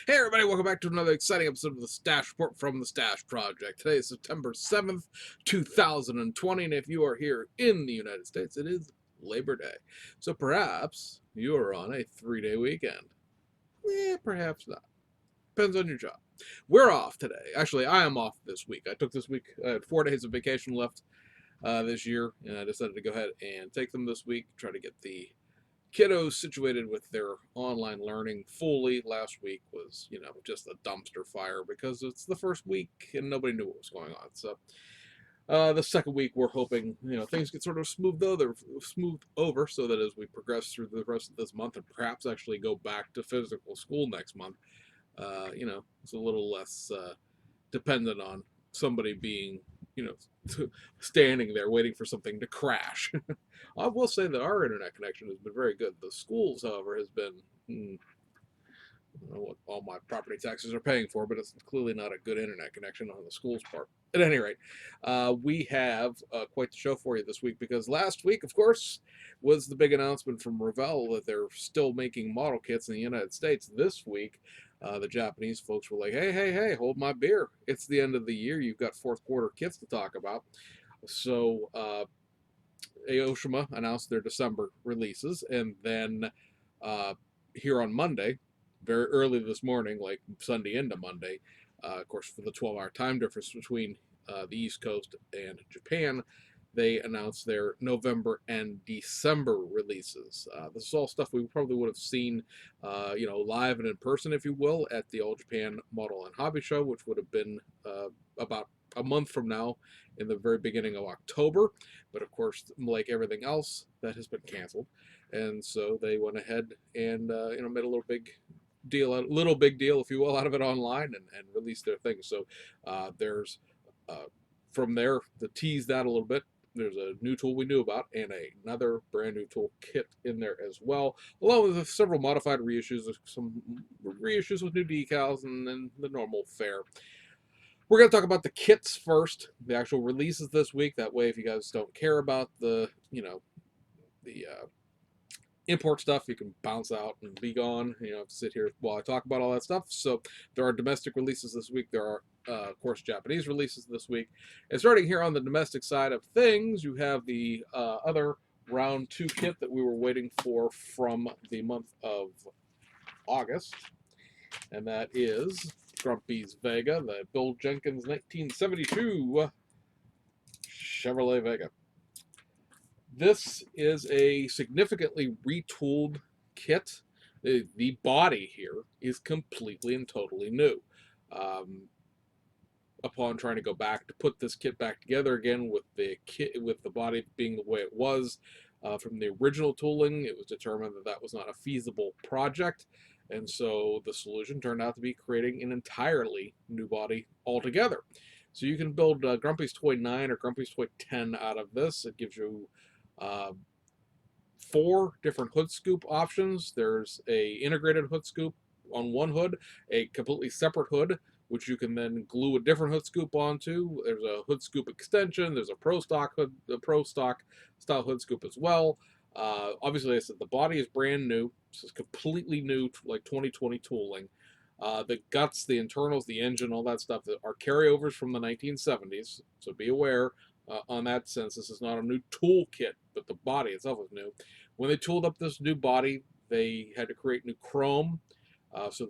Hey everybody, welcome back to another exciting episode of the Stash Report from the Stash Project. Today is September 7th, 2020, and if you are here in the United States, it is Labor Day. So perhaps you are on a 3-day weekend. Perhaps not. Depends on your job. We're off today. Actually, I am off this week. I took this week, I had 4 days of vacation left this year, and I decided to go ahead and take them this week, try to get the kiddos situated with their online learning fully. Last week was, just a dumpster fire because it's the first week and nobody knew what was going on. So the second week, we're hoping things get sort of smoothed over, so that as we progress through the rest of this month and perhaps actually go back to physical school next month, it's a little less dependent on somebody being, you know, standing there waiting for something to crash. I will say that our internet connection has been very good. The schools, however, has been, I don't know what all my property taxes are paying for, but it's clearly not a good internet connection on the school's part. At any rate, we have quite the show for you this week because last week, of course, was the big announcement from Revell that they're still making model kits in the United States. This week, the Japanese folks were like, hey, hold my beer. It's the end of the year. You've got fourth quarter kits to talk about. So, Aoshima announced their December releases, and then here on Monday, very early this morning, like Sunday into Monday, of course, for the 12-hour time difference between the East Coast and Japan, they announced their November and December releases. This is all stuff we probably would have seen, live and in person, if you will, at the All Japan Model and Hobby Show, which would have been about a month from now in the very beginning of October. But of course, like everything else, that has been canceled. And so they went ahead and made a little big deal, if you will, out of it online and released their thing. So there's from there to tease that a little bit. There's a new tool we knew about and another brand new tool kit in there as well, along with several modified reissues, some reissues with new decals, and then the normal fare. We're going to talk about the kits first, the actual releases this week. That way, if you guys don't care about the import stuff, you can bounce out and be gone. Sit here while I talk about all that stuff. So there are domestic releases this week. There are, of course, Japanese releases this week. And starting here on the domestic side of things, you have the other round 2 kit that we were waiting for from the month of August, and that is Grumpy's Vega, the Bill Jenkins 1972 Chevrolet Vega. This is a significantly retooled kit. The body here is completely and totally new. Upon trying to go back to put this kit back together again with the body being the way it was from the original tooling, it was determined that that was not a feasible project, and so the solution turned out to be creating an entirely new body altogether. So you can build Grumpy's Toy 9 or Grumpy's Toy 10 out of this. It gives you uh, 4 different hood scoop options. There's a integrated hood scoop on one hood, a completely separate hood, which you can then glue a different hood scoop onto. There's a hood scoop extension. There's a pro stock style hood scoop as well. Obviously, I said the body is brand new. This is completely new, like 2020 tooling. The guts, the internals, the engine, all that stuff that are carryovers from the 1970s. So be aware on that sense. This is not a new tool kit, but the body itself is new. When they tooled up this new body, they had to create new chrome. So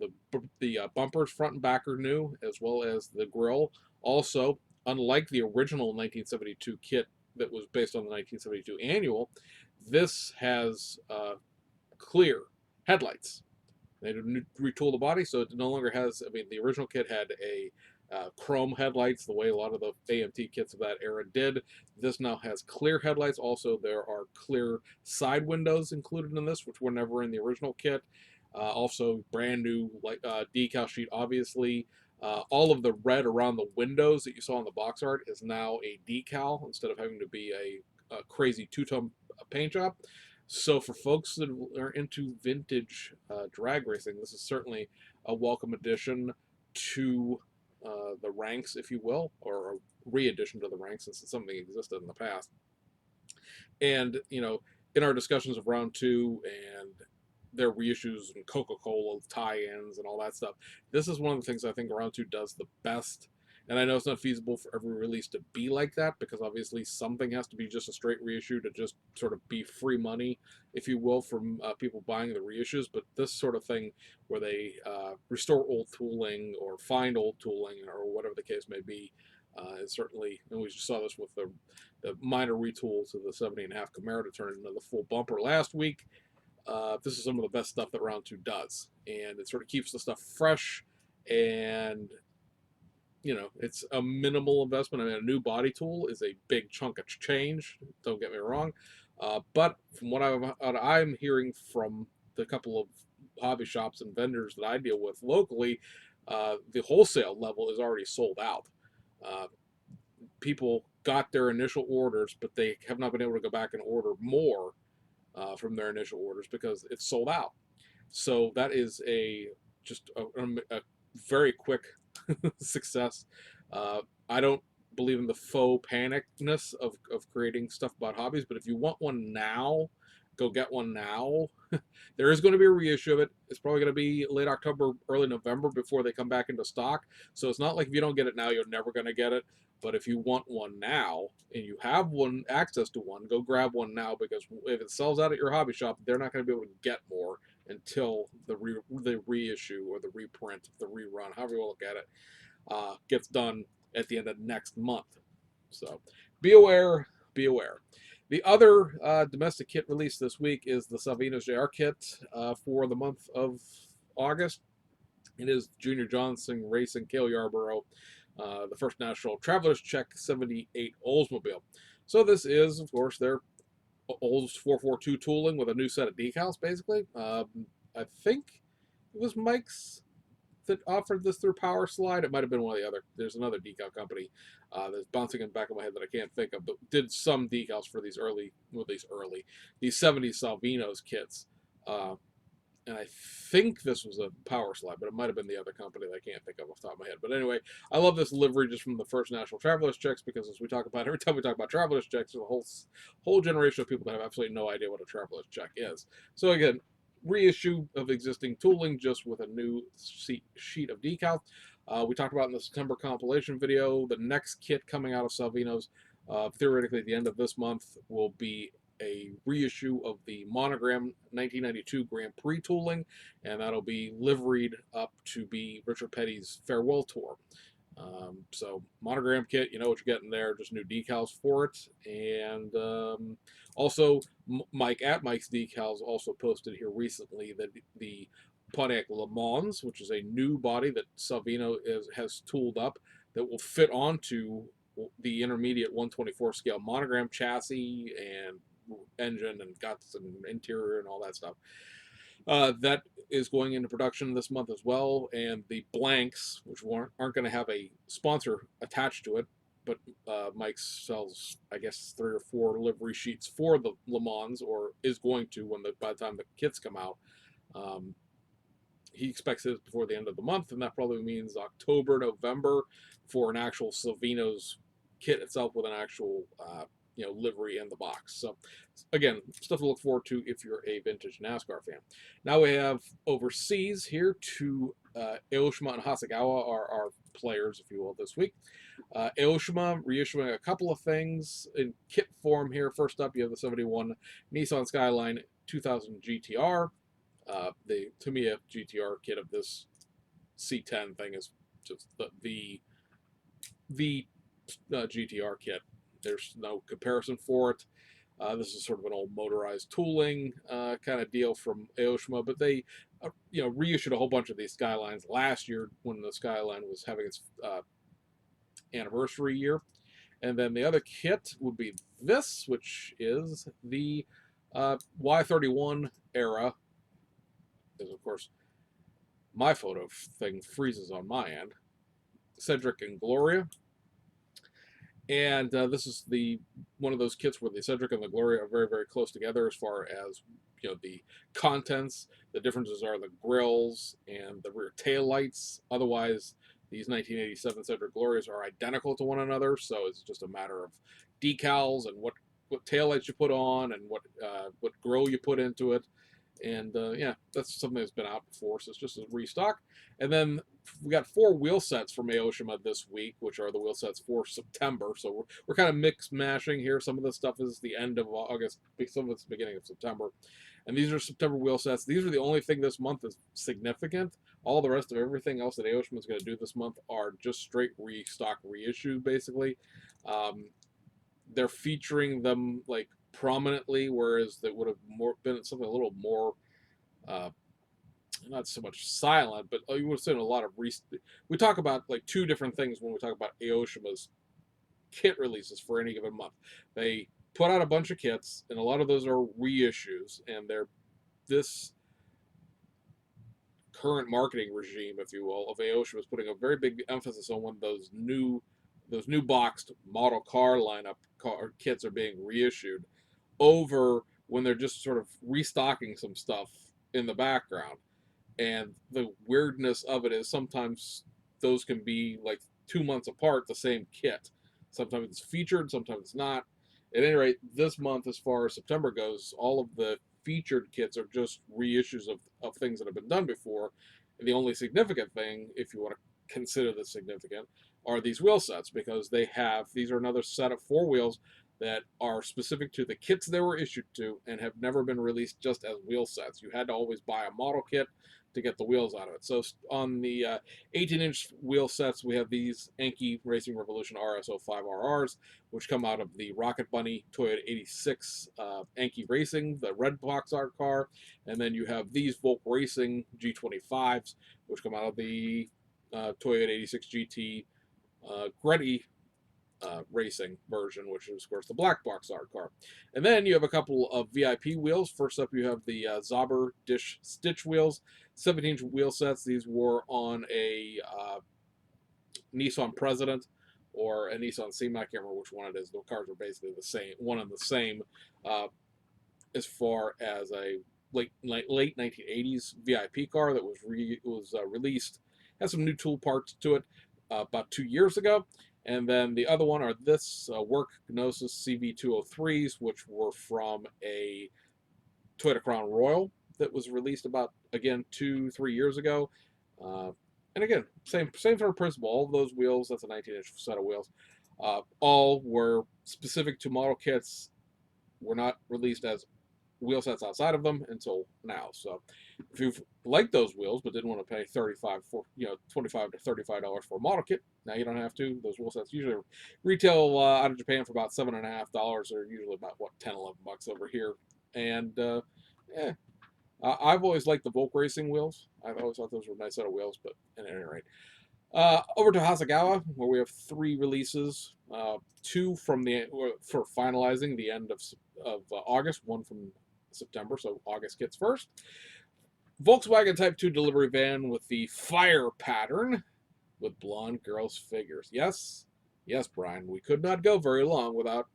the bumpers front and back are new, as well as the grille. Also, unlike the original 1972 kit that was based on the 1972 annual, this has clear headlights. They retool the body, so it no longer has. I mean, the original kit had a chrome headlights, the way a lot of the AMT kits of that era did. This now has clear headlights. Also, there are clear side windows included in this, which were never in the original kit. Also, brand new decal sheet, obviously. All of the red around the windows that you saw in the box art is now a decal instead of having to be a crazy two-tone paint job. So for folks that are into vintage drag racing, this is certainly a welcome addition to the ranks, if you will, or a re-addition to the ranks since it's something that existed in the past. And in our discussions of round 2 and their reissues and Coca-Cola tie-ins and all that stuff. This is one of the things I think Round 2 does the best. And I know it's not feasible for every release to be like that, because obviously something has to be just a straight reissue to just sort of be free money, if you will, from people buying the reissues. But this sort of thing where they restore old tooling or find old tooling or whatever the case may be, is certainly, and we just saw this with the minor retool to the 70.5 Camaro to turn into the full bumper last week. This is some of the best stuff that Round 2 does, and it sort of keeps the stuff fresh, and it's a minimal investment. I mean, a new body tool is a big chunk of change, don't get me wrong, but from what I'm hearing from the couple of hobby shops and vendors that I deal with locally, the wholesale level is already sold out. Uh, People got their initial orders, but they have not been able to go back and order more from their initial orders because it's sold out. So that is just a very quick success. I don't believe in the faux panicness of creating stuff about hobbies, but if you want one now, go get one now. There is going to be a reissue of it. It's probably going to be late October, early November before they come back into stock. So it's not like if you don't get it now, you're never going to get it. But if you want one now and you have one access to one, go grab one now, because if it sells out at your hobby shop, they're not going to be able to get more until the reissue or the reprint, the rerun, however you want to look at it, gets done at the end of next month. So be aware, be aware. The other domestic kit release this week is the Salvino's JR kit for the month of August. It is Junior Johnson Racing Cale Yarborough, the First National Traveler's Check 78 Oldsmobile. So this is, of course, their Olds 442 tooling with a new set of decals, basically. I think it was Mike's that offered this through Power Slide. It might have been one of the other. There's another decal company that's bouncing in the back of my head that I can't think of, but did some decals for these 70s Salvino's kits. And I think this was a Power Slide, but it might have been the other company that I can't think of off the top of my head. But anyway, I love this livery just from the First National Traveler's Checks, because as we talk about, every time we talk about Traveler's Checks, there's a whole generation of people that have absolutely no idea what a Traveler's Check is. So again, reissue of existing tooling just with a new sheet of decal. We talked about in the September compilation video, the next kit coming out of Salvino's, theoretically at the end of this month, will be a reissue of the Monogram 1992 Grand Prix tooling, and that'll be liveried up to be Richard Petty's farewell tour. So Monogram kit, you know what you're getting there, just new decals for it. And also Mike at Mike's Decals also posted here recently that the Pontiac Le Mans, which is a new body that Salvino has tooled up, that will fit onto the intermediate 124 scale Monogram chassis and engine and guts and interior and all that stuff. That is going into production this month as well, and the blanks, which aren't going to have a sponsor attached to it, but Mike sells, I guess, 3 or 4 livery sheets for the Le Mans, or is going to by the time the kits come out. He expects it before the end of the month, and that probably means October, November for an actual Salvino's kit itself with an actual livery in the box. So again, stuff to look forward to if you're a vintage NASCAR fan. Now we have overseas here to Aoshima and Hasegawa are our players, if you will, this week. Aoshima reissuing a couple of things in kit form here. First up, you have the 71 Nissan Skyline 2000 GTR. The Tamiya GTR kit of this C10 thing is just the GTR kit. There's no comparison for it. This is sort of an old motorized tooling kind of deal from Aoshima, but they reissued a whole bunch of these Skylines last year when the Skyline was having its anniversary year. And then the other kit would be this, which is the Y31 era. Because, of course, my photo thing freezes on my end. Cedric and Gloria. And this is one of those kits where the Cedric and the Gloria are very, very close together as far as the contents. The differences are the grills and the rear tail lights. Otherwise, these 1987 Cedric Glorias are identical to one another, so it's just a matter of decals and what tail lights you put on and what grill you put into it. And yeah, that's something that's been out before, so it's just a restock. And then we got 4 wheel sets from Aoshima this week, which are the wheel sets for September. So we're kind of mix mashing here. Some of the stuff is the end of August, some of it's the beginning of September. And these are September wheel sets. These are the only thing this month is significant. All the rest of everything else that Aoshima is going to do this month are just straight restock reissue, basically. Um, they're featuring them like prominently, whereas that would have been something a little more, uh, not so much silent, but you would have seen a lot of we talk about like 2 different things when we talk about Aoshima's kit releases for any given month. They put out a bunch of kits, and a lot of those are reissues, and they're this current marketing regime, if you will, of Aoshima is putting a very big emphasis on when those new boxed model car lineup kits are being reissued over when they're just sort of restocking some stuff in the background. And the weirdness of it is sometimes those can be like 2 months apart, the same kit. Sometimes it's featured, sometimes it's not. At any rate, this month, as far as September goes, all of the featured kits are just reissues of things that have been done before. And the only significant thing, if you want to consider this significant, are these wheel sets, because these are another set of 4 wheels that are specific to the kits they were issued to and have never been released just as wheel sets. You had to always buy a model kit to get the wheels out of it. So on the 18-inch wheel sets, we have these Enkei Racing Revolution RS05RRs, which come out of the Rocket Bunny Toyota 86 Enkei Racing, the red box art car, and then you have these Volk Racing G25s, which come out of the Toyota 86 GT Gretty racing version, which is, of course, the black box art car. And then you have a couple of VIP wheels. First up, you have the Zauber Dish Stitch wheels, 17-inch wheel sets. These were on a Nissan President or a Nissan Seaman. I can't remember which one it is. The cars are basically the same, one and the same, uh, as far as a late 1980s VIP car that was released. Has some new tool parts to it about 2 years ago. And then the other one are this Work Gnosis CV203s, which were from a Toyota Crown Royal that was released about, again, 2-3 years ago. Uh, and again, same sort of principle. All of those wheels, that's a 19-inch set of wheels, all were specific to model kits, were not released as wheel sets outside of them until now. So if you've liked those wheels but didn't want to pay $25 to $35 for a model kit, now you don't have to. Those wheel sets usually retail out of Japan for about $7.50. They're usually about $10-11 over here. And I've always liked the Volk Racing wheels. I've always thought those were a nice set of wheels. But at any rate, over to Hasegawa, where we have 3 releases, 2 for finalizing the end of August, 1 from September, so August kits first. Volkswagen Type 2 delivery van with the fire pattern with blonde girls' figures. Yes, Brian, we could not go very long without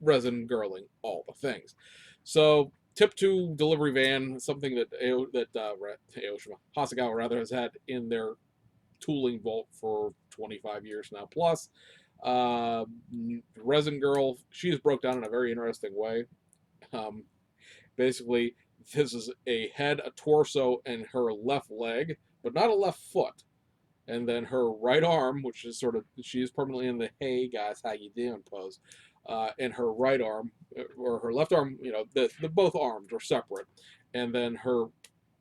resin girling all the things. So Type 2 delivery van, something that Hasegawa rather has had in their tooling vault for 25 years now plus. Resin Girl, she is broke down in a very interesting way. Basically, this is a head, a torso, and her left leg, but not a left foot. And then her right arm, which is she is permanently in the "Hey guys, how you doing" pose. And her right arm, or her left arm, the both arms are separate. And then her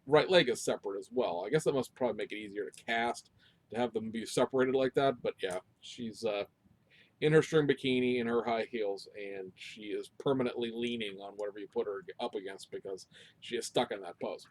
right leg is separate as well. I guess that must probably make it easier to cast, to have them be separated like that. But yeah, she's in her string bikini, in her high heels, and she is permanently leaning on whatever you put her up against because she is stuck in that pose.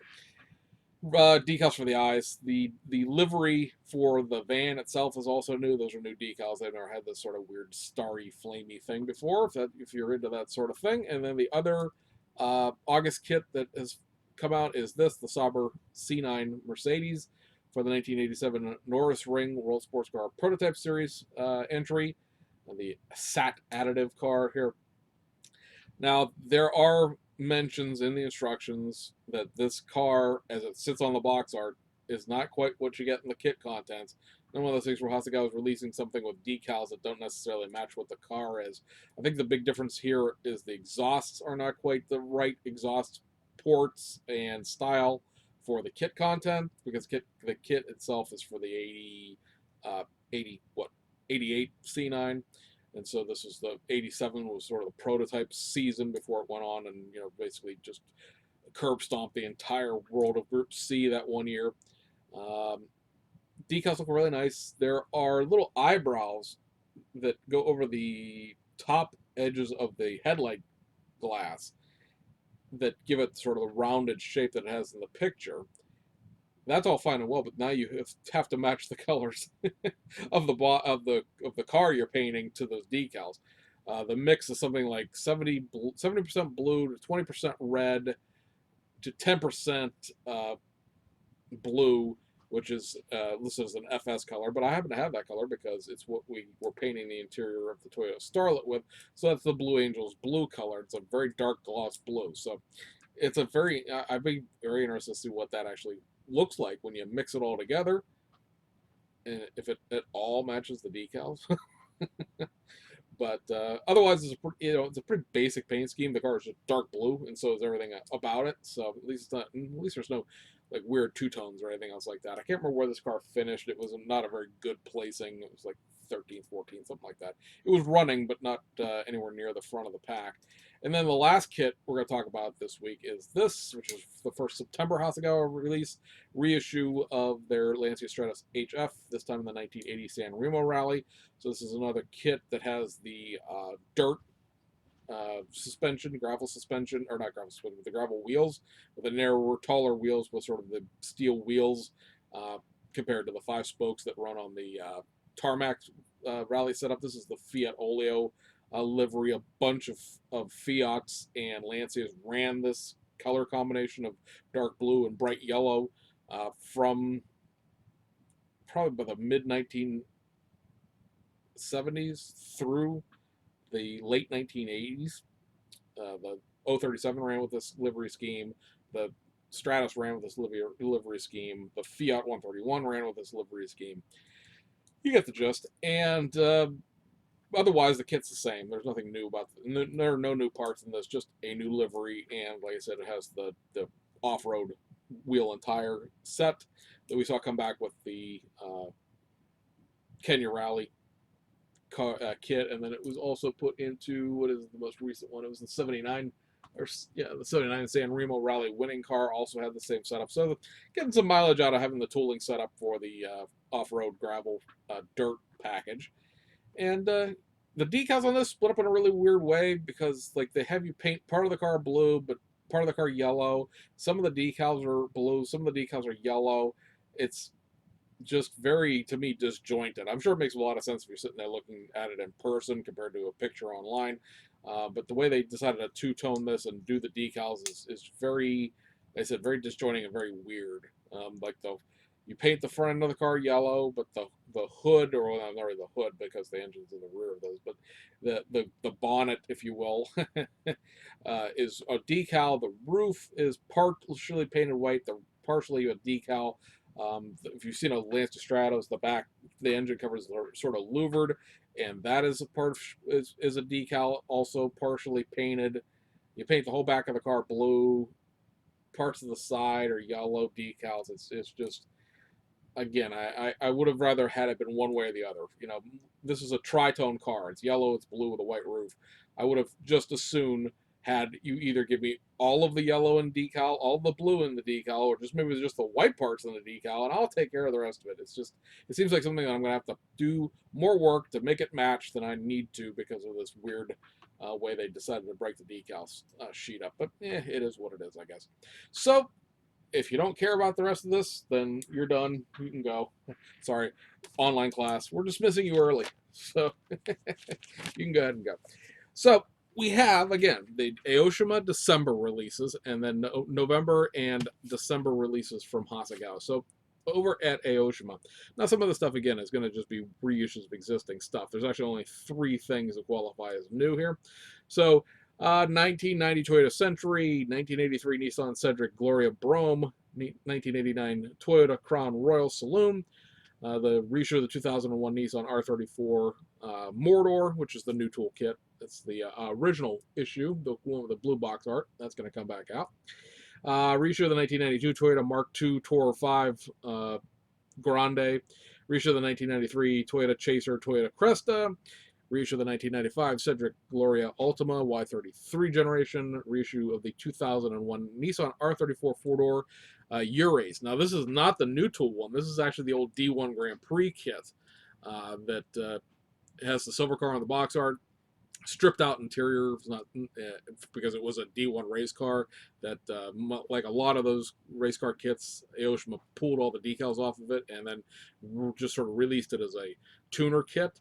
Decals for the eyes. The livery for the van itself is also new. Those are new decals. They've never had this sort of weird starry, flamey thing before, if you're into that sort of thing. And then the other August kit that has come out is the Sauber C9 Mercedes for the 1987 Norris Ring World Sports Car Prototype Series entry. The SAT additive car here. Now, there are mentions in the instructions that this car, as it sits on the box art, is not quite what you get in the kit contents. And one of those things where Hasegawa is releasing something with decals that don't necessarily match what the car is. I think the big difference here is the exhausts are not quite the right exhaust ports and style for the kit content, because the kit itself is for the 80 what 88 C9, and so this was the 87 was sort of the prototype season before it went on and basically just curb stomp the entire world of Group C that one year. Um, Decals look really nice. There are little eyebrows that go over the top edges of the headlight glass that give it sort of the rounded shape that it has in the picture. That's all fine and well, but now you have to match the colors of the car you're painting to those decals. The mix is something like 70% blue to 20% red to 10% blue, which is listed as an FS color, but I happen to have that color because it's what we were painting the interior of the Toyota Starlet with. So that's the Blue Angels blue color. It's a very dark gloss blue. So it's a very, I'd be very interested to see what that actually looks like when you mix it all together, and if it at all matches the decals. But otherwise, it's a pretty basic paint scheme. The car is just dark blue, and so is everything about it. So at least at least there's no like weird two tones or anything else like that. I can't remember where this car finished. It was not a very good placing. It was like 13th, 14th, something like that. It was running, but not anywhere near the front of the pack. And then the last kit we're going to talk about this week is this, which is the first September Hasegawa release reissue of their Lancia Stratos HF, this time in the 1980 San Remo Rally. So this is another kit that has the dirt suspension, gravel suspension, or not gravel suspension, the gravel wheels with the narrower, taller wheels with sort of the steel wheels compared to the 5 spokes that run on the tarmac rally setup. This is the Fiat Olio livery. A bunch of Fiats and Lancias ran this color combination of dark blue and bright yellow from probably by the mid 1970s through the late 1980s. The 037 ran with this livery scheme. The Stratos ran with this livery scheme. The Fiat 131 ran with this livery scheme. You get the gist. And otherwise, the kit's the same. There's nothing new about it. There are no new parts in this, just a new livery. And like I said, it has the off-road wheel and tire set that we saw come back with the Kenya Rally kit, and then it was also put into what is the most recent one. It was the 79, the 79 San Remo Rally winning car also had the same setup. So getting some mileage out of having the tooling set up for the off-road gravel dirt package. And the decals on this split up in a really weird way because like they have you paint part of the car blue, but part of the car yellow. Some of the decals are blue, some of the decals are yellow. It's just very, to me, disjointed. I'm sure it makes a lot of sense if you're sitting there looking at it in person compared to a picture online. But the way they decided to two-tone this and do the decals is very, like I said, very disjointing and very weird. Like you paint the front end of the car yellow, but the hood, or well, not really the hood because the engine's in the rear of those, but the bonnet, if you will, is a decal. The roof is partially painted white, partially a decal. If you've seen a Lancia Stratos, the engine covers are sort of louvered, and that is a part is a decal, also partially painted. You paint the whole back of the car blue, parts of the side are yellow decals. It's just, again, I would have rather had it been one way or the other. This is a tritone car. It's yellow, it's blue with a white roof. I would have just as soon had you either give me all of the yellow in decal, all the blue in the decal, or just maybe just the white parts in the decal, and I'll take care of the rest of it. It seems like something that I'm going to have to do more work to make it match than I need to because of this weird way they decided to break the decal sheet up. But it is what it is, I guess. So if you don't care about the rest of this, then you're done. You can go. Sorry, online class. We're dismissing you early. So you can go ahead and go. So we have, again, the Aoshima December releases, and then November and December releases from Hasegawa. So over at Aoshima, now some of the stuff, again, is going to just be reissues of existing stuff. There's actually only 3 things that qualify as new here. So 1990 Toyota Century, 1983 Nissan Cedric Gloria Brome, 1989 Toyota Crown Royal Saloon, the reissue of the 2001 Nissan R34 Mordor, which is the new toolkit. It's the original issue, the one with the blue box art. That's going to come back out. Reissue of the 1992 Toyota Mark II Tourer 5 Grande. Reissue of the 1993 Toyota Chaser Toyota Cresta. Reissue of the 1995 Cedric Gloria Ultima Y33 generation. Reissue of the 2001 Nissan R34 four-door Urace. Now, this is not the new tool one. This is actually the old D1 Grand Prix kit that has the silver car on the box art, stripped out interior, not because it was a D1 race car that, like a lot of those race car kits, Aoshima pulled all the decals off of it and then just sort of released it as a tuner kit.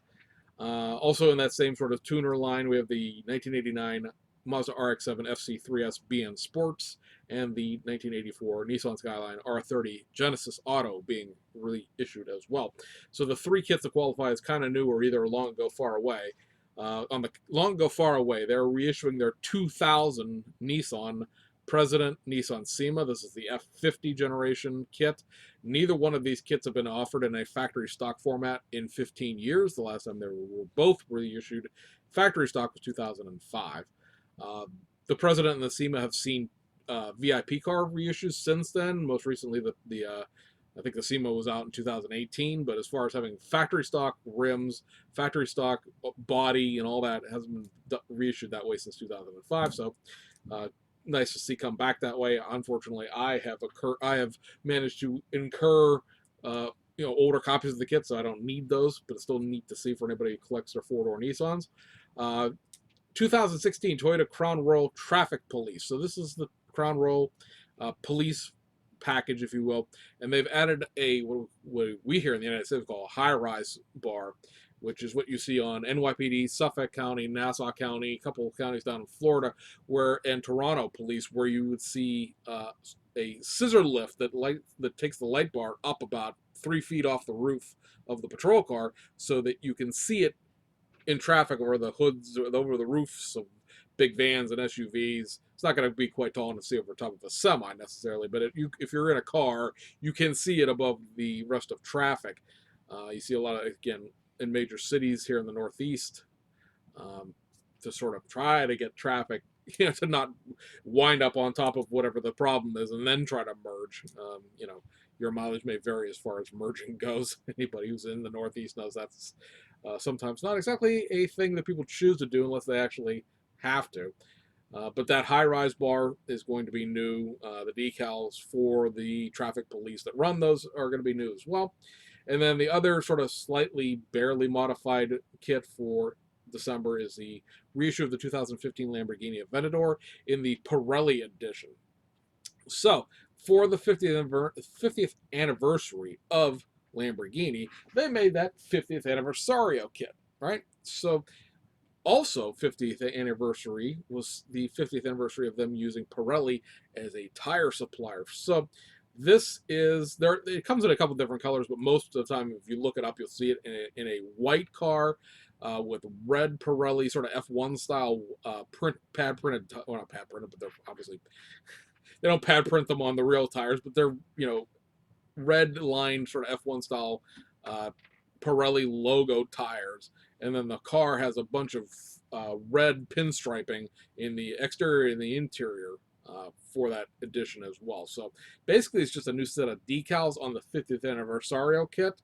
Also in that same sort of tuner line, we have the 1989 Mazda RX-7 FC3S BN Sports and the 1984 Nissan Skyline R30 Genesis Auto being reissued as well. So the three kits that qualify as kind of new or either long ago far away. On the long ago far away, they're reissuing their 2000 Nissan President Nissan SEMA. This is the F50 generation kit. Neither one of these kits have been offered in a factory stock format in 15 years. The last time they were both reissued factory stock was 2005. The President and the SEMA have seen VIP car reissues since then. Most recently, I think the SEMA was out in 2018, but as far as having factory stock rims, factory stock body, and all that, hasn't been reissued that way since 2005. So, nice to see come back that way. Unfortunately, I have managed to incur older copies of the kit, so I don't need those, but it's still neat to see for anybody who collects their four-door Nissans. 2016 Toyota Crown Royal Traffic Police. So this is the Crown Royal police package, if you will, and they've added what we here in the United States call a high-rise bar, which is what you see on NYPD, Suffolk County, Nassau County, a couple of counties down in Florida, and Toronto Police, where you would see a scissor lift that takes the light bar up about 3 feet off the roof of the patrol car, so that you can see it in traffic over the hoods, or over the roofs of big vans and SUVs. It's not going to be quite tall enough to see over top of a semi necessarily, but if you're in a car, you can see it above the rest of traffic. You see a lot of, again, in major cities here in the Northeast, to sort of try to get traffic, to not wind up on top of whatever the problem is and then try to merge. Your mileage may vary as far as merging goes. Anybody who's in the Northeast knows that's sometimes not exactly a thing that people choose to do unless they actually have to. But that high-rise bar is going to be new. The decals for the traffic police that run those are going to be new as well. And then the other sort of slightly barely modified kit for December is the reissue of the 2015 Lamborghini Aventador in the Pirelli edition. So, for the 50th anniversary of Lamborghini, they made that 50th Anniversario kit, right? So, also 50th anniversary was the 50th anniversary of them using Pirelli as a tire supplier. So, this is there. It comes in a couple different colors, but most of the time, if you look it up, you'll see it in a white car with red Pirelli sort of F1 style pad printed. Well, not pad printed, but they're obviously they don't pad print them on the real tires, but they're red lined sort of F1 style Pirelli logo tires, and then the car has a bunch of red pinstriping in the exterior and the interior. For that edition as well. So basically, it's just a new set of decals on the 50th Anniversario kit.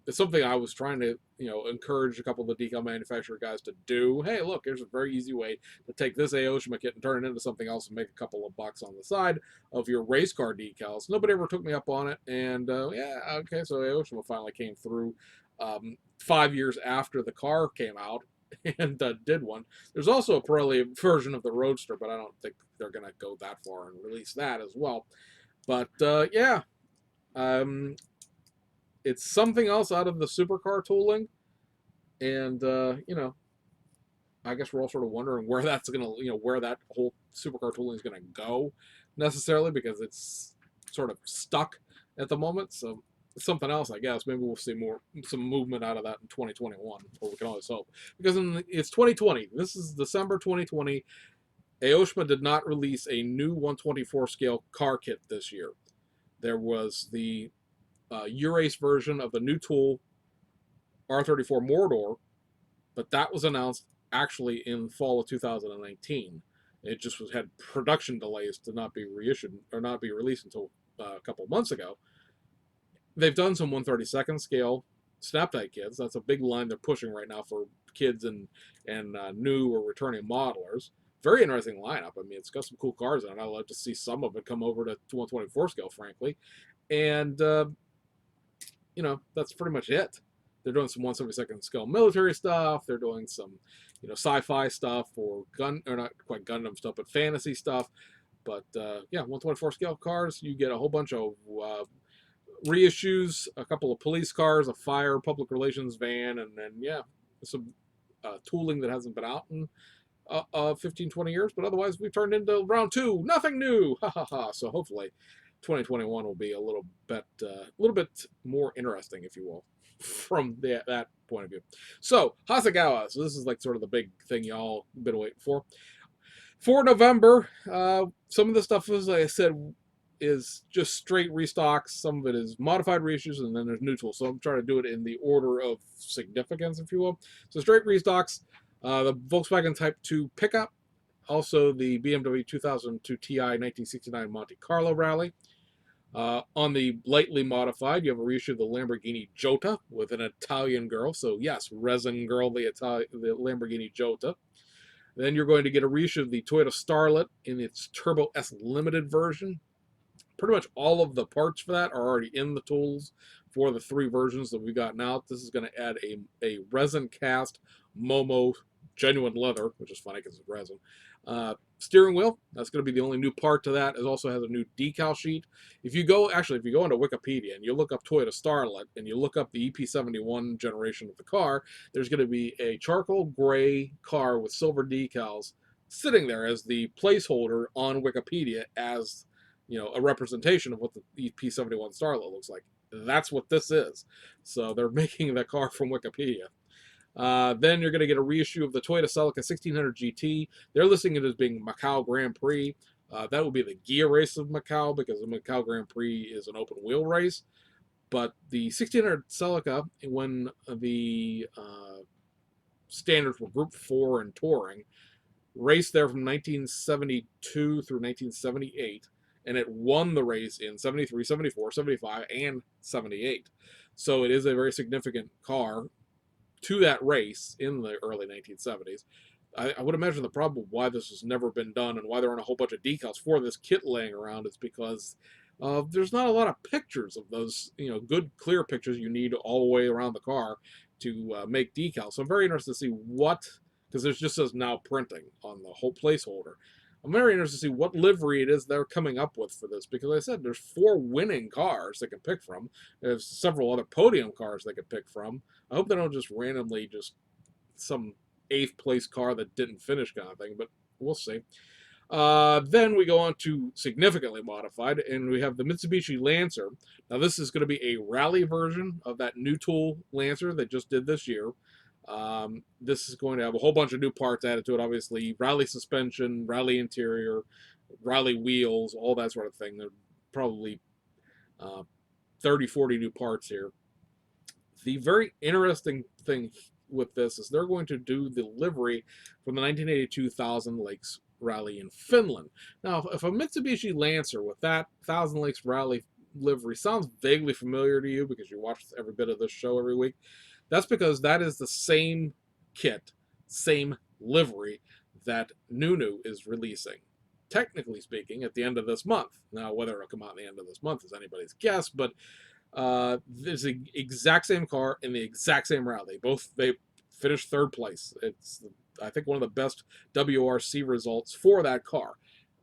It's something I was trying to, encourage a couple of the decal manufacturer guys to do. Hey, look, there's a very easy way to take this Aoshima kit and turn it into something else and make a couple of bucks on the side of your race car decals. Nobody ever took me up on it, and yeah, okay, so Aoshima finally came through 5 years after the car came out and did one. There's also a Pirelli version of the Roadster, but I don't think they're going to go that far and release that as well. But yeah, it's something else out of the supercar tooling, and I guess we're all sort of wondering where that's going to, where that whole supercar tooling is going to go necessarily, because it's sort of stuck at the moment. So something else, I guess. Maybe we'll see some movement out of that in 2021, or we can always hope. Because it's 2020. This is December 2020. Aoshima did not release a new 124 scale car kit this year. There was the Urace version of the new tool R34 Mordor, but that was announced actually in fall of 2019. It just had production delays to not be reissued or not be released until a couple months ago. They've done some 132nd scale Snaptight kits. That's a big line they're pushing right now for kids and new or returning modelers. Very interesting lineup. I mean, it's got some cool cars in it. I'd love to see some of it come over to 124 scale, frankly. And that's pretty much it. They're doing some 172nd scale military stuff. They're doing some, sci-fi stuff or not quite Gundam stuff, but fantasy stuff. But 124 scale cars, you get a whole bunch of reissues, a couple of police cars, a fire public relations van, and then some tooling that hasn't been out in 15, 20 years. But otherwise, we've turned into round two, nothing new. Ha ha ha. So hopefully 2021 will be a little bit more interesting, if you will, from that point of view. So Hasegawa. So this is like sort of the big thing y'all been waiting for. For November, some of the stuff, as I said, is just straight restocks. Some of it is modified reissues, and then there's new tools. So I'm trying to do it in the order of significance, if you will. So straight restocks, the Volkswagen Type 2 pickup, also the BMW 2002 Ti 1969 Monte Carlo Rally. On the lightly modified, you have a reissue of the Lamborghini Jota with an Italian girl. So yes, Resin Girl, the Lamborghini Jota. Then you're going to get a reissue of the Toyota Starlet in its Turbo S Limited version. Pretty much all of the parts for that are already in the tools for the 3 versions that we've gotten out. This is going to add a resin cast Momo genuine leather, which is funny because it's resin. Steering wheel, that's going to be the only new part to that. It also has a new decal sheet. If you go into Wikipedia and you look up Toyota Starlet and you look up the EP71 generation of the car, there's going to be a charcoal gray car with silver decals sitting there as the placeholder on Wikipedia as a representation of what the EP71 Starlet looks like. That's what this is. So they're making the car from Wikipedia. Then you're going to get a reissue of the Toyota Celica 1600 GT. They're listing it as being Macau Grand Prix. That would be the Ghia race of Macau, because the Macau Grand Prix is an open wheel race. But the 1600 Celica, when the standards were Group 4 and touring, raced there from 1972 through 1978. And it won the race in 73, 74, 75, and 78. So it is a very significant car to that race in the early 1970s. I would imagine the problem why this has never been done and why there aren't a whole bunch of decals for this kit laying around is because there's not a lot of pictures of those, good clear pictures you need all the way around the car to make decals. So I'm very interested to see because there's just says now printing on the whole placeholder. I'm very interested to see what livery it is they're coming up with for this, because like I said, there's 4 winning cars they can pick from. There's several other podium cars they can pick from. I hope they don't just randomly some 8th place car that didn't finish kind of thing, but we'll see. Then we go on to significantly modified, and we have the Mitsubishi Lancer. Now this is going to be a rally version of that new tool Lancer they just did this year. This is going to have a whole bunch of new parts added to it, obviously. Rally suspension, rally interior, rally wheels, all that sort of thing. There are probably 30, 40 new parts here. The very interesting thing with this is they're going to do the livery from the 1982 Thousand Lakes Rally in Finland. Now, if a Mitsubishi Lancer with that Thousand Lakes Rally livery sounds vaguely familiar to you because you watch every bit of this show every week, that's because that is the same kit, same livery that Nunu is releasing, technically speaking, at the end of this month. Now, whether it'll come out at the end of this month is anybody's guess, but there's the exact same car in the exact same rally. They finished 3rd place. It's, I think, one of the best WRC results for that car,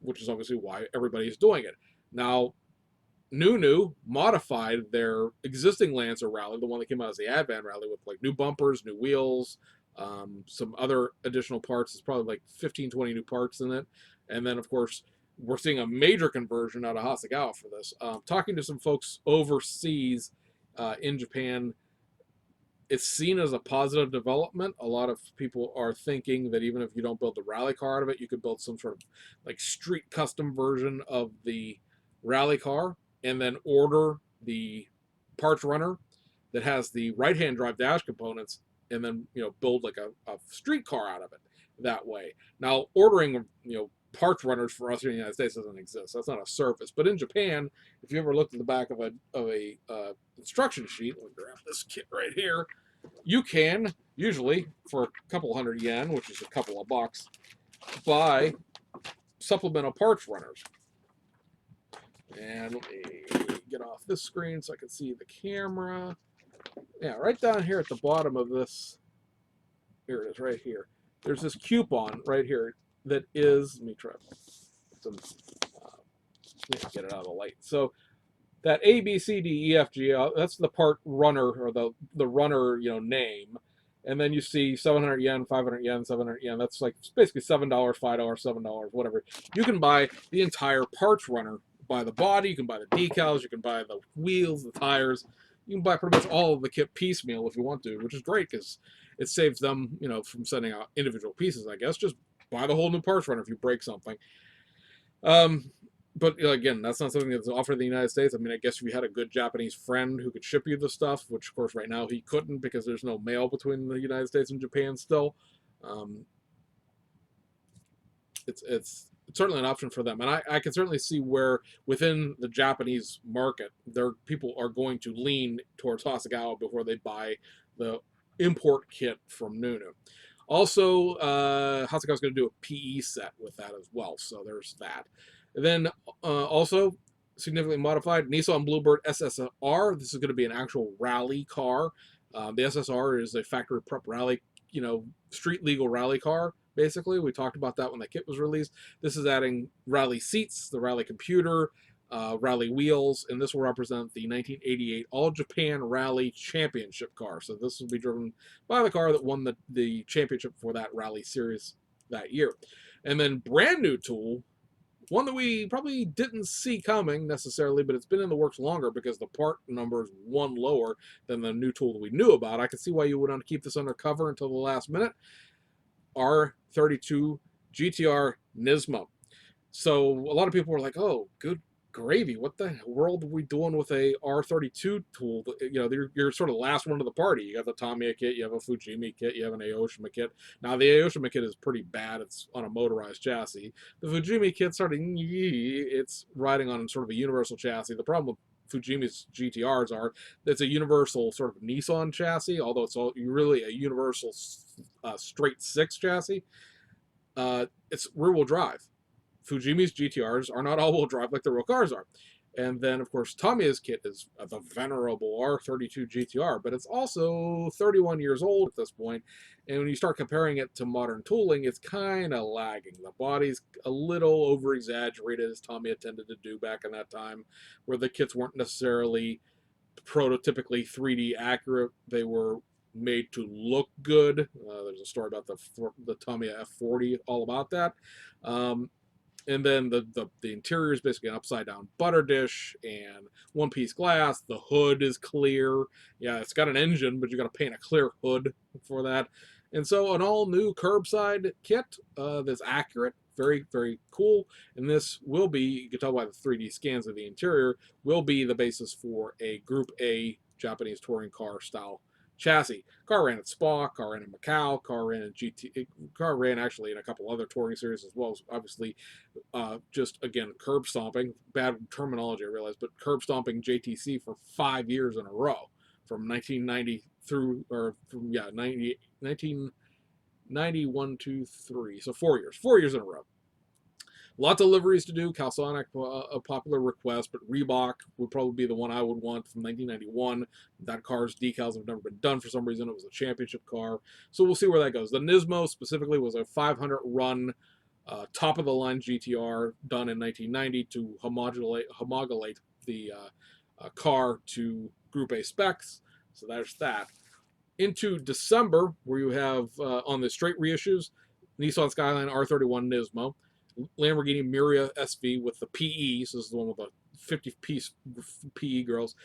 which is obviously why everybody's doing it. Now, Nunu modified their existing Lancer rally, the one that came out as the Advan rally, with like new bumpers, new wheels, some other additional parts. It's probably like 15, 20 new parts in it. And then, of course, we're seeing a major conversion out of Hasegawa for this. Talking to some folks overseas in Japan, it's seen as a positive development. A lot of people are thinking that even if you don't build the rally car out of it, you could build some sort of like street custom version of the rally car, and then order the parts runner that has the right-hand drive dash components, and then build like a street car out of it that way. Now, ordering parts runners for us here in the United States doesn't exist. That's not a service. But in Japan, if you ever looked at the back of a instruction sheet, let me grab this kit right here. You can usually for a couple hundred yen, which is a couple of bucks, buy supplemental parts runners. And let me get off this screen so I can see the camera. Yeah, right down here at the bottom of this. Here it is, right here. There's this coupon right here that is. Let me try some. Let me get it out of the light. So that A, B, C, D, E, F, G, that's the part runner or the runner name, and then you see 700 yen, 500 yen, 700 yen. That's like basically $7, $5, $7, whatever. You can buy the entire parts runner. Buy the body, you can buy the decals, you can buy the wheels, the tires. You can buy pretty much all of the kit piecemeal if you want to, which is great because it saves them, from sending out individual pieces. I guess just buy the whole new parts runner if you break something. But again, that's not something that's offered in the United States. I mean, I guess if you had a good Japanese friend who could ship you the stuff, which of course right now he couldn't because there's no mail between the United States and Japan still. It's certainly an option for them, and I can certainly see where within the Japanese market, people are going to lean towards Hasegawa before they buy the import kit from Nunu. Also, Hasegawa's going to do a PE set with that as well, so there's that. And then also significantly modified Nissan Bluebird SSR. This is going to be an actual rally car. The SSR is a factory prep rally, street legal rally car. Basically, we talked about that when the kit was released. This is adding rally seats, the rally computer, rally wheels, and this will represent the 1988 All Japan Rally Championship car. So this will be driven by the car that won the championship for that rally series that year. And then brand new tool, one that we probably didn't see coming necessarily, but it's been in the works longer because the part number is one lower than the new tool that we knew about. I can see why you would want to keep this undercover until the last minute. R32 GTR Nismo. So a lot of people were like, "Oh, good gravy! What the world are we doing with a R32 tool?" You're sort of the last one to the party. You got the Tamiya kit, you have a Fujimi kit, you have an Aoshima kit. Now the Aoshima kit is pretty bad. It's on a motorized chassis. The Fujimi kit's it's riding on sort of a universal chassis. The problem with Fujimi's GTRs are it's a universal sort of Nissan chassis, although it's really a universal straight six chassis. It's rear-wheel drive. Fujimi's GTRs are not all-wheel drive like the real cars are. And then, of course, Tamiya's kit is the venerable R32 GTR, but it's also 31 years old at this point. And when you start comparing it to modern tooling, it's kind of lagging. The body's a little over-exaggerated, as Tamiya tended to do back in that time, where the kits weren't necessarily prototypically 3D accurate. They were made to look good. There's a story about the Tamiya F40 all about that. And then the interior is basically an upside down butter dish and one piece glass. The hood is clear. Yeah, it's got an engine, but you got to paint a clear hood for that. And so an all new curbside kit that's accurate, very, very cool. And this will be, you can tell by the 3D scans of the interior, will be the basis for a Group A Japanese touring car style chassis. Car ran at Spa, car ran in Macau, car ran in GT, car ran actually in a couple other touring series as well. Obviously, just again curb stomping. Bad terminology, I realize, but curb stomping JTC for 5 years in a row, from 1990 through 1991 to 3, so 4 years in a row. Lots of liveries to do. Calsonic, a popular request, but Reebok would probably be the one I would want from 1991. That car's decals have never been done for some reason. It was a championship car. So we'll see where that goes. The Nismo specifically was a 500 run, top of the line GTR done in 1990 to homologate the car to Group A specs. So there's that. Into December, where you have on the straight reissues, Nissan Skyline R31 Nismo, Lamborghini Miura SV with the PE, so this is the one with the 50-piece PE girls.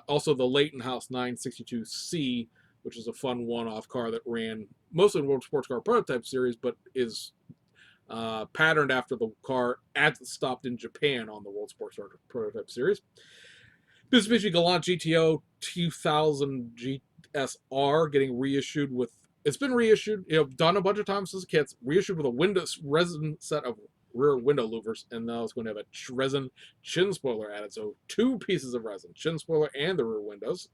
Also the Leighton House 962C, which is a fun one-off car that ran mostly in World Sports Car Prototype Series, but is patterned after the car as it stopped in Japan on the World Sports Car Prototype Series. Mitsubishi Galant GTO 2000 GSR getting reissued with, it's been reissued, done a bunch of times as kits, reissued with a window resin set of rear window louvers, and now it's going to have a resin chin spoiler added. So 2 pieces of resin, chin spoiler and the rear windows.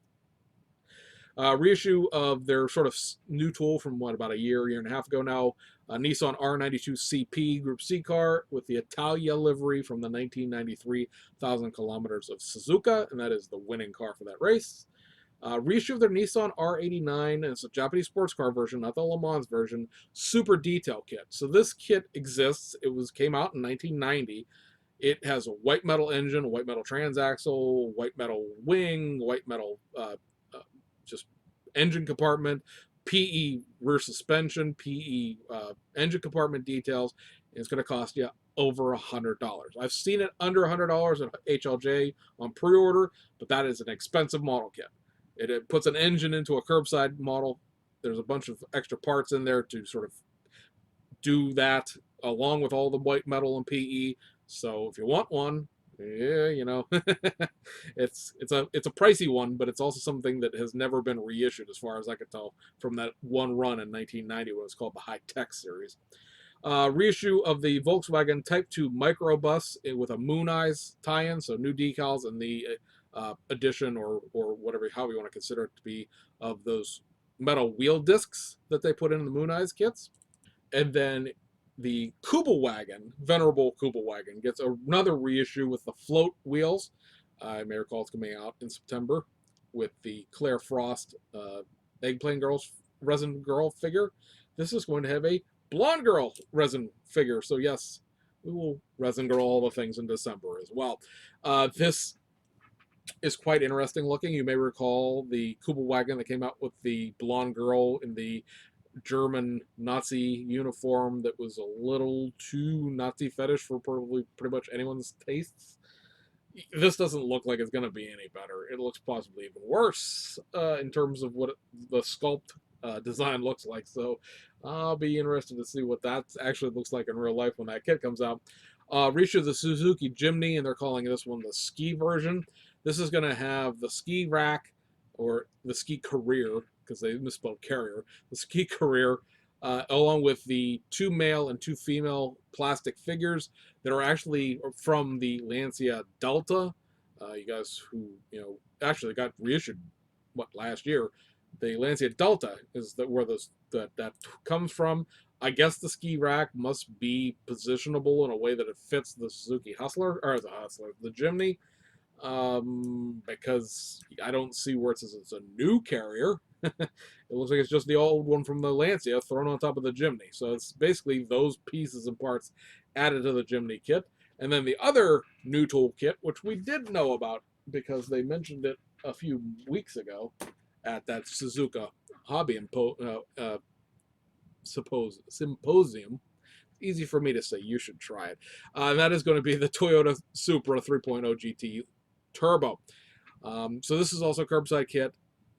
Reissue of their sort of new tool from about a year and a half ago now, Nissan R92 CP Group C car with the Italia livery from the 1993 1,000 kilometers of Suzuka, and that is the winning car for that race. Reissue of their Nissan R89, and it's a Japanese sports car version, not the Le Mans version, super detail kit. So this kit exists. It came out in 1990. It has a white metal engine, a white metal transaxle, white metal wing, white metal just engine compartment, PE rear suspension, PE engine compartment details. And it's going to cost you over $100. I've seen it under $100 at HLJ on pre-order, but that is an expensive model kit. It puts an engine into a curbside model. There's a bunch of extra parts in there to sort of do that, along with all the white metal and PE. So if you want one, yeah, it's a pricey one, but it's also something that has never been reissued, as far as I could tell, from that one run in 1990 when it was called the High Tech series. Reissue of the Volkswagen Type 2 microbus with a Moon Eyes tie-in, so new decals and the addition or whatever, how you want to consider it to be, of those metal wheel discs that they put in the Moon Eyes kits. And then the Kubelwagen, venerable Kubelwagen, gets another reissue with the float wheels. I may recall it's coming out in September with the Claire Frost Eggplant Girls resin girl figure. This is going to have a blonde girl resin figure. So yes, we will resin girl all the things in December as well. This is quite interesting looking. You may recall the Kubelwagen that came out with the blonde girl in the German Nazi uniform that was a little too Nazi fetish for probably pretty much anyone's tastes. This doesn't look like it's going to be any better. It looks possibly even worse in terms of what the sculpt design looks like. So I'll be interested to see what that actually looks like in real life when that kit comes out. Reissue the Suzuki Jimny, and they're calling this one the ski version. This is going to have the ski rack, or the ski career, because they misspelled carrier, the ski career, along with the 2 male and 2 female plastic figures that are actually from the Lancia Delta. You guys who actually got reissued last year, the Lancia Delta is where that comes from. I guess the ski rack must be positionable in a way that it fits the Suzuki Hustler, or the Jimny, because I don't see where it says it's a new carrier. It looks like it's just the old one from the Lancia thrown on top of the Jimny. So it's basically those pieces and parts added to the Jimny kit. And then the other new tool kit, which we did know about because they mentioned it a few weeks ago at that Suzuka Hobby Symposium. Easy for me to say. You should try it. That is going to be the Toyota Supra 3.0 GT Turbo. So this is also a curbside kit.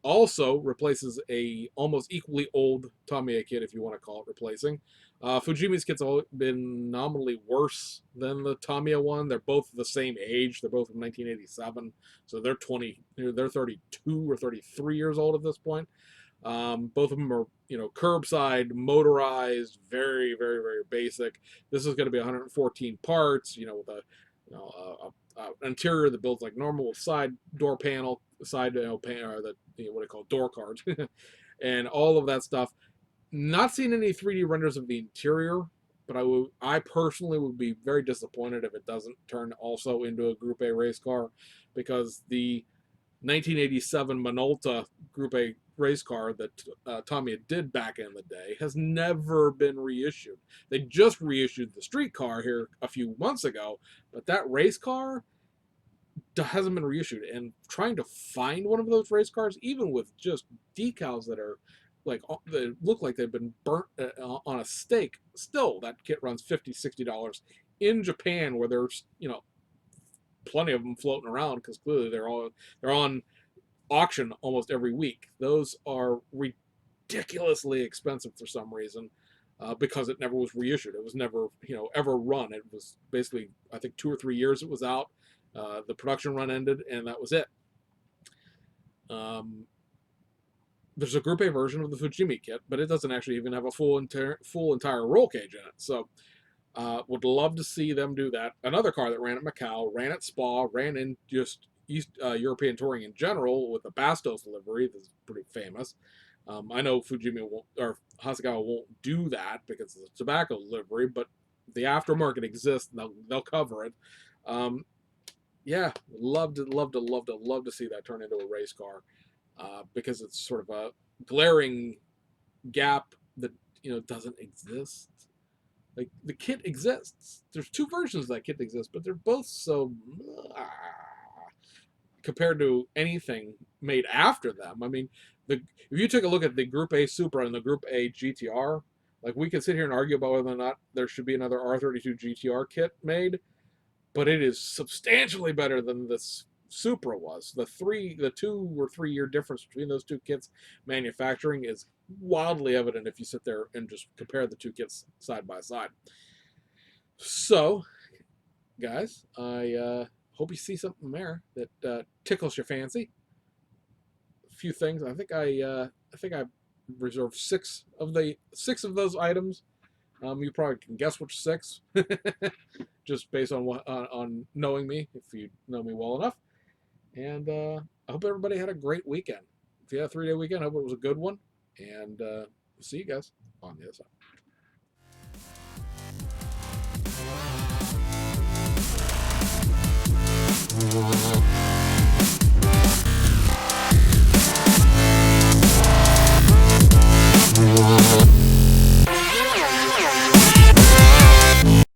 Also replaces a almost equally old Tamiya kit, if you want to call it replacing. Fujimi's kit's been nominally worse than the Tamiya one. They're both the same age. They're both from 1987, so they're 32 or 33 years old at this point. Both of them are, curbside, motorized, very, very, very basic. This is going to be 114 parts, with an interior that builds like normal, side door panel, side panel, or what I call door cards, and all of that stuff. Not seeing any 3D renders of the interior, but I personally would be very disappointed if it doesn't turn also into a Group A race car, because the 1987 Minolta Group A race car that Tamiya did back in the day has never been reissued. They just reissued the street car here a few months ago, but that race car hasn't been reissued. And trying to find one of those race cars, even with just decals that are like that look like they've been burnt on a stake, still that kit runs $50-$60 in Japan, where there's plenty of them floating around, because clearly they're on auction almost every week. Those are ridiculously expensive for some reason, because it never was reissued. It was never ever run. It was basically, I think, 2 or 3 years it was out. The production run ended, and that was it. There's a Group A version of the Fujimi kit, but it doesn't actually even have a full entire roll cage in it. So Would love to see them do that. Another car that ran at Macau, ran at Spa, ran in just East European touring in general with the Bastos livery. This is pretty famous. I know Fujimi won't, or Hasegawa won't do that because it's a tobacco livery, but the aftermarket exists. And they'll cover it. Yeah, love to see that turn into a race car because it's sort of a glaring gap that doesn't exist. Like the kit exists. There's two versions of that kit that exist, but they're both so compared to anything made after them. I mean, if you take a look at the Group A Supra and the Group A GTR, like we could sit here and argue about whether or not there should be another R32 GTR kit made, but it is substantially better than this Supra was. The 2 or 3 year difference between those two kits manufacturing is wildly evident if you sit there and just compare the two kits side by side. So, guys, I hope you see something there that tickles your fancy. A few things. I think I reserved 6 of those items. You probably can guess which 6, just based on on knowing me, if you know me well enough. And I hope everybody had a great weekend. If you had a 3-day weekend, I hope it was a good one. And see you guys on the other side.